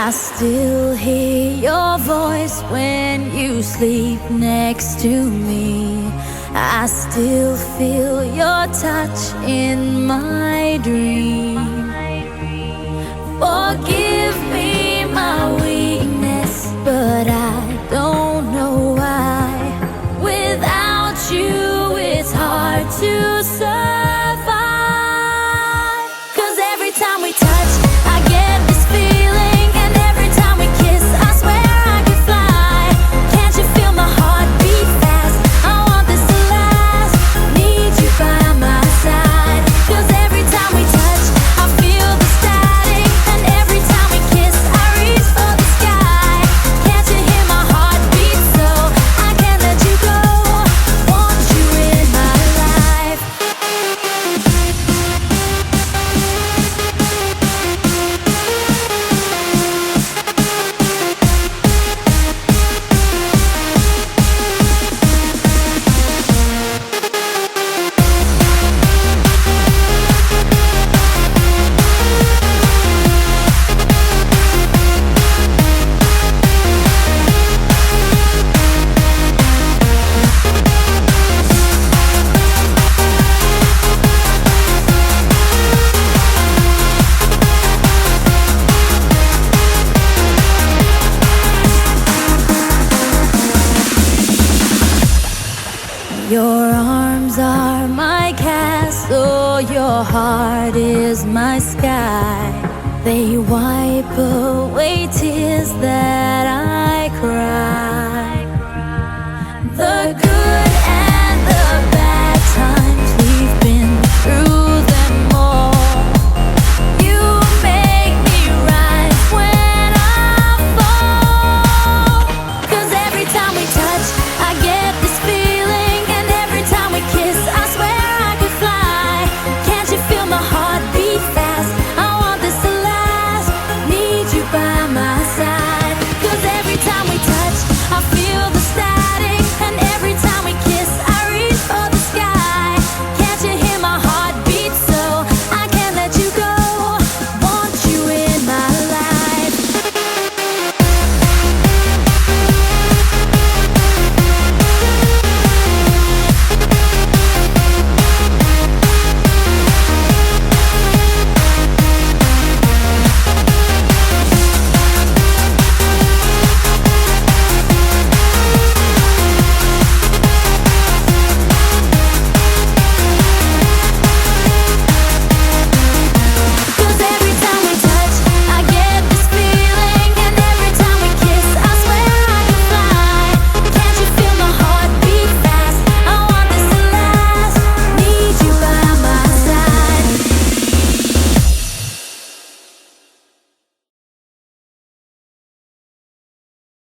I still hear your voice when you sleep next to me. I still feel your touch in my dream. Forgive me my weakness, but I don't know why. Without you, it's hard to survive. 'Cause every time we touch, I get this feeling, and every time we kiss, I swear I could fly. Can't you feel my heart beat fast? I want this to last. Need you by my side. 'Cause every time we touch, I feel the static, and every time we kiss, I reach for the sky. Can't you hear my heart beat? So I can't let you go. Want you in my life. Your arms are my castle, your heart is my sky. They wipe away tears that I cry. The good